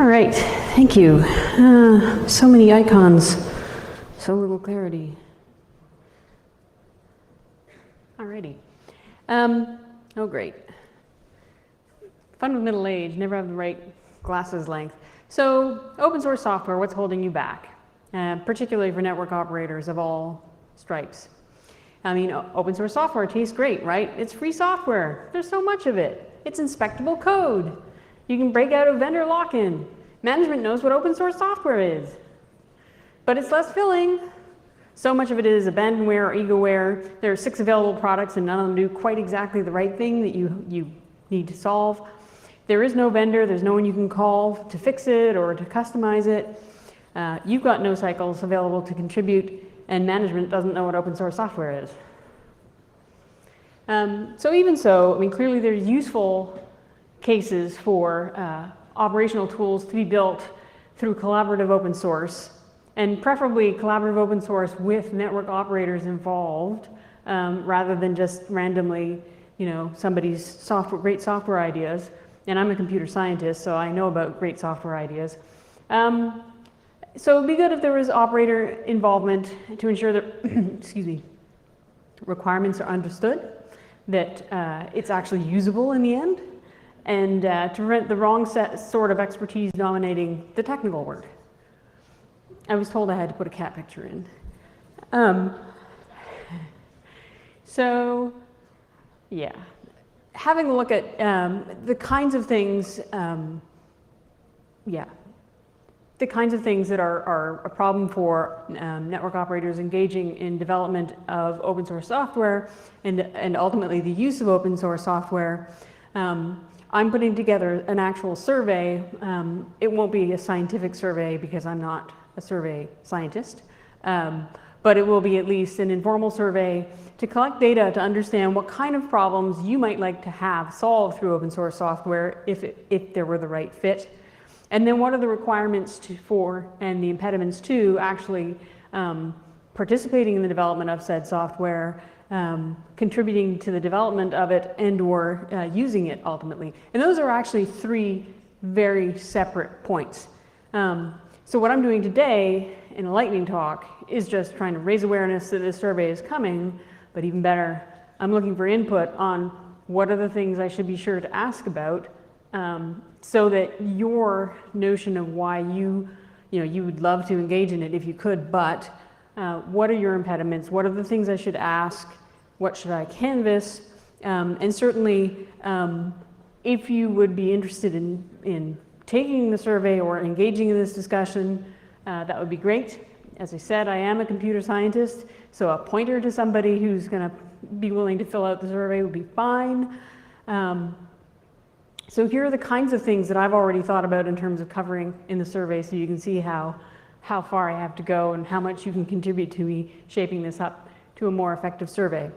All right, thank you. So many icons, so little clarity. Alrighty. Oh, great. Fun with middle age, never have the right glasses length. So, open source software, what's holding you back? Particularly for network operators of all stripes. I mean, open source software tastes great, right? It's free software. There's so much of it. It's inspectable code. You can break out of vendor lock-in. Management knows what open source software is. But it's less filling. So much of it is abandonware or egoware. There are 6 available products and none of them do quite exactly the right thing that you need to solve. There is no vendor, there's no one you can call to fix it or to customize it. You've got no cycles available to contribute, and management doesn't know what open source software is. So even so, I mean, clearly there's useful cases for operational tools to be built through collaborative open source, and preferably collaborative open source with network operators involved, rather than just randomly, somebody's great software ideas. And I'm a computer scientist, so I know about great software ideas. So it'd be good if there was operator involvement to ensure that, excuse me, requirements are understood, that it's actually usable in the end, and to prevent the wrong sort of expertise dominating the technical work. I was told I had to put a cat picture in. So, yeah. Having a look at the kinds of things, the kinds of things that are a problem for network operators engaging in development of open source software and ultimately the use of open source software. I'm putting together an actual survey. It won't be a scientific survey because I'm not a survey scientist, but it will be at least an informal survey to collect data to understand what kind of problems you might like to have solved through open source software if there were the right fit. And then what are the requirements for and the impediments to actually participating in the development of said software, contributing to the development of it, and or using it ultimately. And those are actually 3 very separate points. So what I'm doing today in a lightning talk is just trying to raise awareness that this survey is coming, but even better, I'm looking for input on what are the things I should be sure to ask about, so that your notion of why you would love to engage in it if you could, but what are your impediments? What are the things I should ask? What should I canvass? And certainly, if you would be interested in taking the survey or engaging in this discussion, that would be great. As I said, I am a computer scientist, so a pointer to somebody who's going to be willing to fill out the survey would be fine. So here are the kinds of things that I've already thought about in terms of covering in the survey, so you can see how far I have to go and how much you can contribute to me shaping this up to a more effective survey.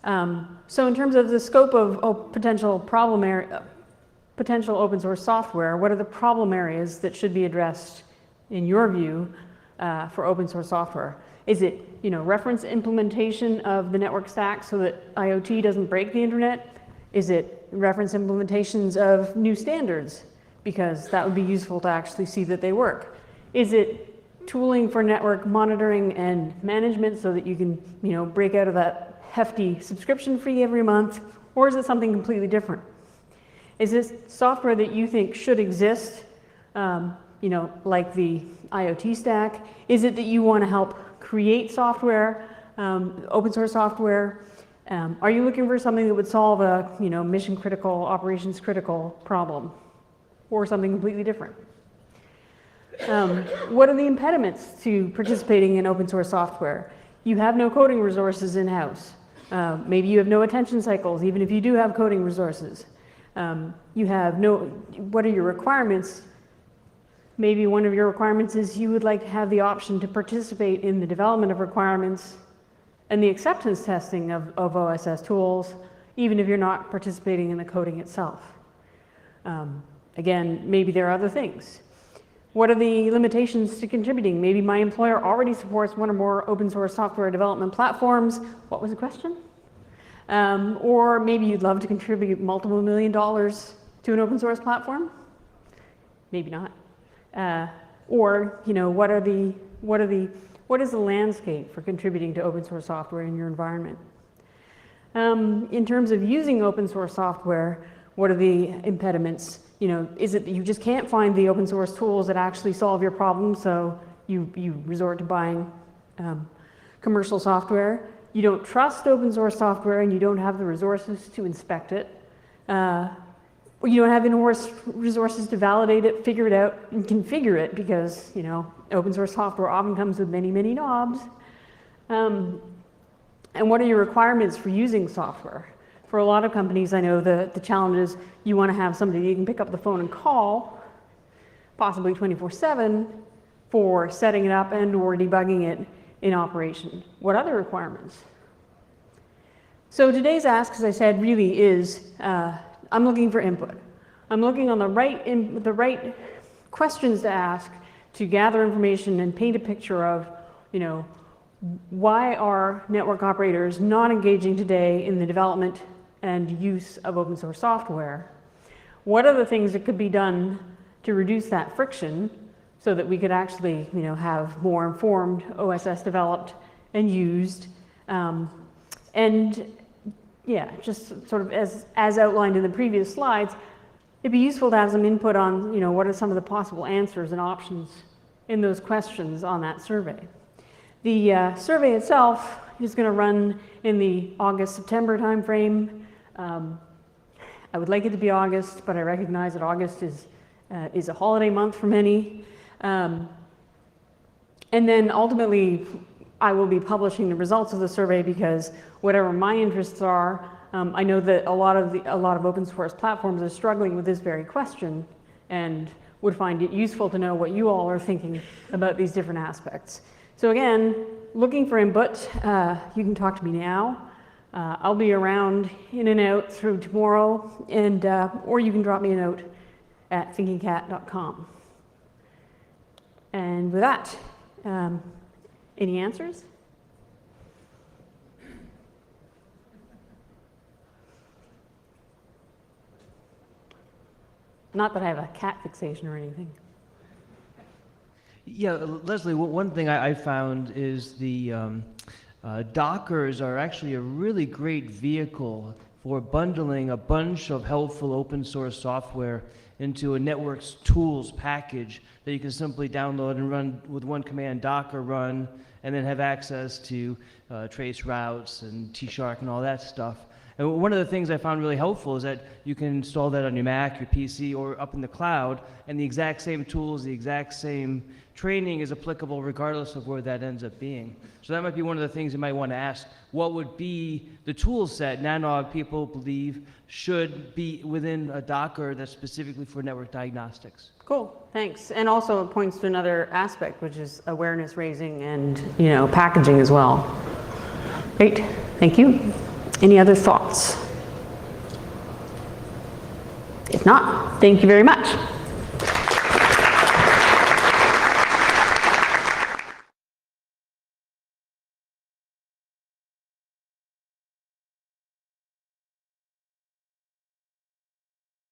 So in terms of the scope of potential open source software, what are the problem areas that should be addressed in your view for open source software? Is it reference implementation of the network stack so that IoT doesn't break the internet? Is it reference implementations of new standards? Because that would be useful to actually see that they work. Is it tooling for network monitoring and management so that you can break out of that hefty subscription fee every month? Or is it something completely different? Is this software that you think should exist, like the IoT stack? Is it that you want to help create software, open source software? Are you looking for something that would solve a mission critical, operations critical problem, or something completely different? What are the impediments to participating in open source software? You have no coding resources in-house. Maybe you have no attention cycles, even if you do have coding resources. You have what are your requirements? Maybe one of your requirements is you would like to have the option to participate in the development of requirements and the acceptance testing of OSS tools, even if you're not participating in the coding itself. Again, maybe there are other things. What are the limitations to contributing? Maybe my employer already supports one or more open source software development platforms. What was the question? Or maybe you'd love to contribute multiple $1 million to an open source platform. Maybe not. Or, what is the landscape for contributing to open source software in your environment? In terms of using open source software, what are the impediments? Is it that you just can't find the open source tools that actually solve your problem, so you resort to buying commercial software? You don't trust open source software and you don't have the resources to inspect it. Or you don't have the resources to validate it, figure it out, and configure it because, open source software often comes with many, many knobs. And what are your requirements for using software? For a lot of companies, I know the challenge is you want to have somebody you can pick up the phone and call, possibly 24/7, for setting it up and or debugging it in operation. What other requirements? So today's ask, as I said, really is, I'm looking for input. I'm looking on the right questions to ask to gather information and paint a picture of, why are network operators not engaging today in the development and use of open source software? What are the things that could be done to reduce that friction so that we could actually, have more informed OSS developed and used? Just sort of as outlined in the previous slides, it'd be useful to have some input on, what are some of the possible answers and options in those questions on that survey. The survey itself is going to run in the August-September timeframe. I would like it to be August, but I recognize that August is a holiday month for many. And then ultimately, I will be publishing the results of the survey because whatever my interests are, I know that a lot of open source platforms are struggling with this very question and would find it useful to know what you all are thinking about these different aspects. So again, looking for input, you can talk to me now. I'll be around in and out through tomorrow, and or you can drop me a note at thinkingcat.com. And with that, any answers? Not that I have a cat fixation or anything. Yeah, Leslie, one thing I found is the Dockers are actually a really great vehicle for bundling a bunch of helpful open source software into a network's tools package that you can simply download and run with one command, Docker run, and then have access to trace routes and T-Shark and all that stuff. And one of the things I found really helpful is that you can install that on your Mac, your PC, or up in the cloud, and the exact same tools, the exact same training is applicable regardless of where that ends up being. So that might be one of the things you might want to ask. What would be the tool set NANOG people believe should be within a Docker that's specifically for network diagnostics? Cool, thanks. And also it points to another aspect, which is awareness raising and packaging as well. Great, thank you. Any other thoughts? If not, thank you very much.